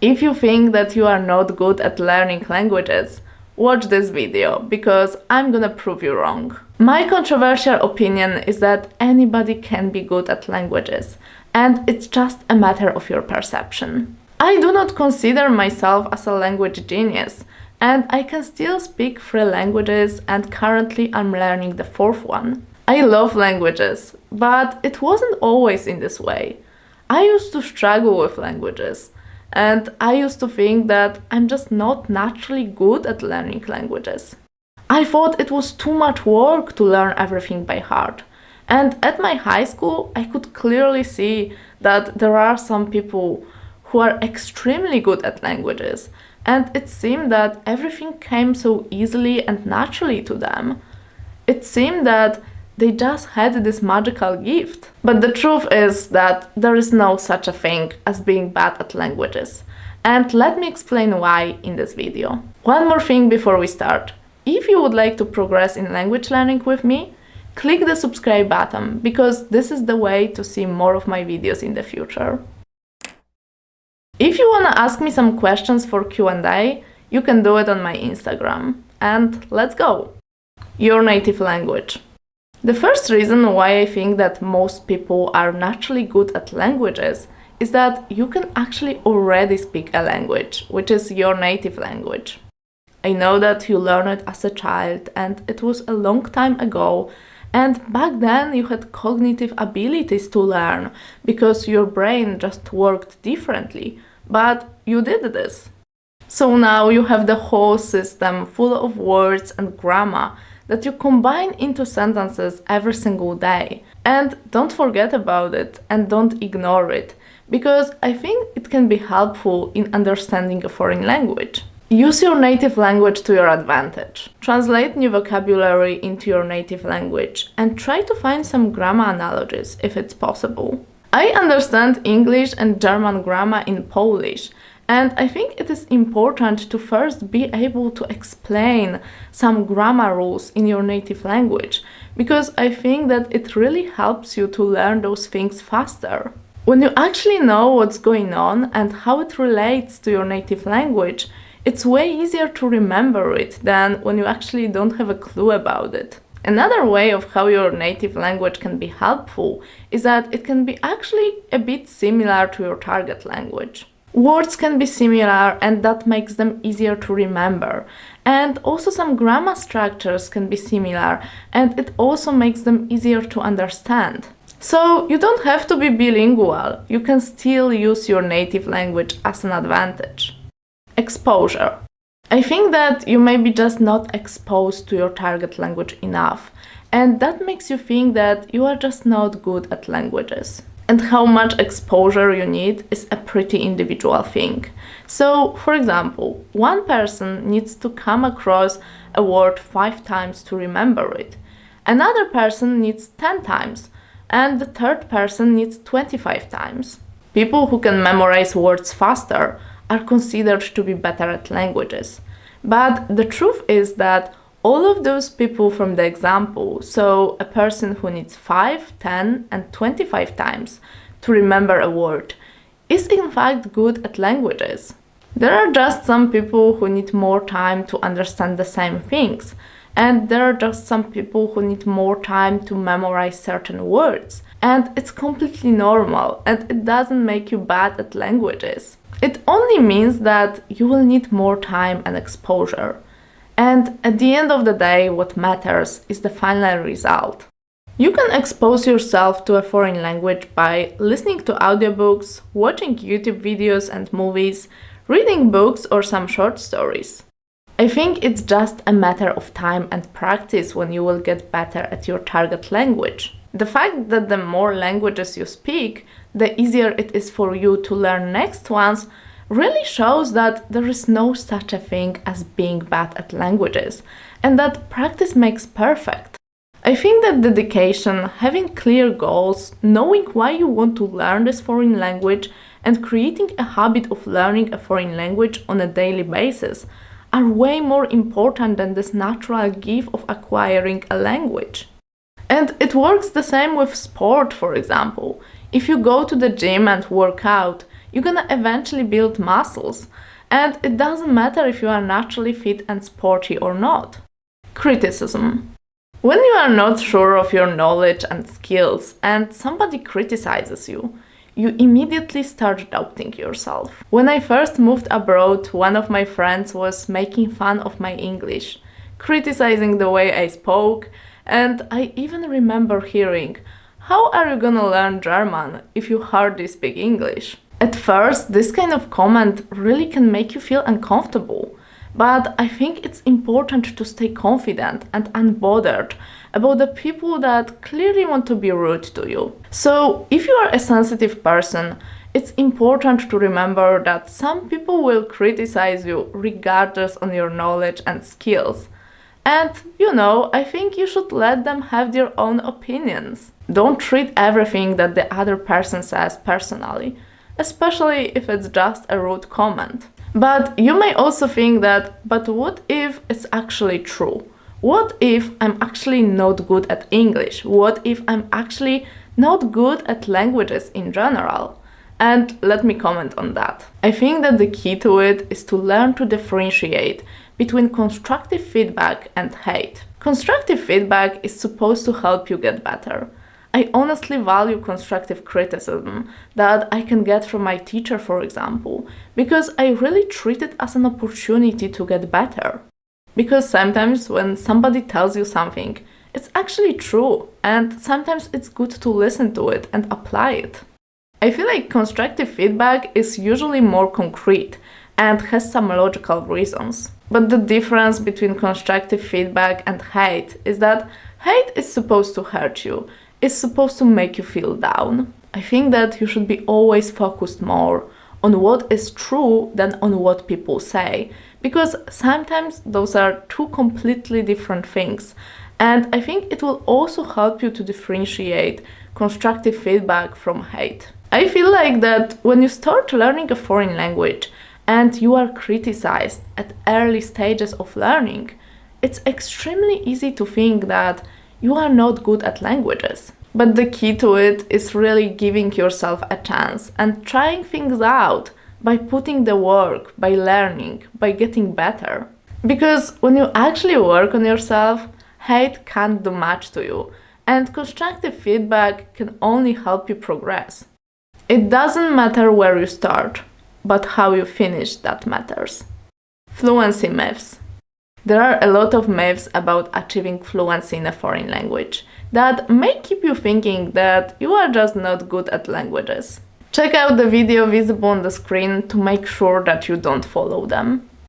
If you think that you are not good at learning languages, watch this video because I'm gonna prove you wrong. My controversial opinion is that anybody can be good at languages, and it's just a matter of your perception. I do not consider myself as a language genius, and I can still speak 3 languages, and currently I'm learning the 4th one. I love languages, but it wasn't always in this way. I used to struggle with languages, and I used to think that I'm just not naturally good at learning languages. I thought it was too much work to learn everything by heart. And at my high school, I could clearly see that there are some people who are extremely good at languages, and it seemed that everything came so easily and naturally to them. It seemed that they just had this magical gift. But the truth is that there is no such a thing as being bad at languages. And let me explain why in this video. One more thing before we start. If you would like to progress in language learning with me, click the subscribe button because this is the way to see more of my videos in the future. If you want to ask me some questions for Q&A, you can do it on my Instagram. And let's go! Your native language. The first reason why I think that most people are naturally good at languages is that you can actually already speak a language, which is your native language. I know that you learned it as a child and it was a long time ago, and back then you had cognitive abilities to learn because your brain just worked differently, but you did this. So now you have the whole system full of words and grammar that you combine into sentences every single day. And don't forget about it and don't ignore it, because I think it can be helpful in understanding a foreign language. Use your native language to your advantage. Translate new vocabulary into your native language and try to find some grammar analogies if it's possible. I understand English and German grammar in Polish, and I think it is important to first be able to explain some grammar rules in your native language, because I think that it really helps you to learn those things faster. When you actually know what's going on and how it relates to your native language, it's way easier to remember it than when you actually don't have a clue about it. Another way of how your native language can be helpful is that it can be actually a bit similar to your target language. Words can be similar and that makes them easier to remember. And also some grammar structures can be similar and it also makes them easier to understand. So you don't have to be bilingual, you can still use your native language as an advantage. Exposure. I think that you may be just not exposed to your target language enough, and that makes you think that you are just not good at languages. And how much exposure you need is a pretty individual thing. So, for example, one person needs to come across a word 5 times to remember it. Another person needs 10 times, and the third person needs 25 times. People who can memorize words faster are considered to be better at languages. But the truth is that all of those people from the example, so a person who needs 5, 10 and 25 times to remember a word, is in fact good at languages. There are just some people who need more time to understand the same things, and there are just some people who need more time to memorize certain words. And it's completely normal, and it doesn't make you bad at languages. It only means that you will need more time and exposure. And at the end of the day, what matters is the final result. You can expose yourself to a foreign language by listening to audiobooks, watching YouTube videos and movies, reading books or some short stories. I think it's just a matter of time and practice when you will get better at your target language. The fact that the more languages you speak, the easier it is for you to learn next ones really shows that there is no such a thing as being bad at languages, and that practice makes perfect. I think that dedication, having clear goals, knowing why you want to learn this foreign language, and creating a habit of learning a foreign language on a daily basis are way more important than this natural gift of acquiring a language. And it works the same with sport, for example. If you go to the gym and work out, you're gonna eventually build muscles. And it doesn't matter if you are naturally fit and sporty or not. Criticism. When you are not sure of your knowledge and skills and somebody criticizes you, you immediately start doubting yourself. When I first moved abroad, one of my friends was making fun of my English, criticizing the way I spoke, and I even remember hearing, "How are you gonna learn German if you hardly speak English?" At first, this kind of comment really can make you feel uncomfortable, but I think it's important to stay confident and unbothered about the people that clearly want to be rude to you. So, if you are a sensitive person, it's important to remember that some people will criticize you regardless on your knowledge and skills. And, I think you should let them have their own opinions. Don't treat everything that the other person says personally, especially if it's just a rude comment. But you may also think that, but what if it's actually true? What if I'm actually not good at English? What if I'm actually not good at languages in general? And let me comment on that. I think that the key to it is to learn to differentiate between constructive feedback and hate. Constructive feedback is supposed to help you get better. I honestly value constructive criticism that I can get from my teacher, for example, because I really treat it as an opportunity to get better. Because sometimes when somebody tells you something, it's actually true, and sometimes it's good to listen to it and apply it. I feel like constructive feedback is usually more concrete and has some logical reasons. But the difference between constructive feedback and hate is that hate is supposed to hurt you, is supposed to make you feel down. I think that you should be always focused more on what is true than on what people say, because sometimes those are two completely different things. And I think it will also help you to differentiate constructive feedback from hate. I feel like that when you start learning a foreign language and you are criticized at early stages of learning, it's extremely easy to think that you are not good at languages. But the key to it is really giving yourself a chance and trying things out by putting the work, by learning, by getting better. Because when you actually work on yourself, hate can't do much to you, and constructive feedback can only help you progress. It doesn't matter where you start, but how you finish that matters. Fluency myths. There are a lot of myths about achieving fluency in a foreign language that may keep you thinking that you are just not good at languages. Check out the video visible on the screen to make sure that you don't follow them.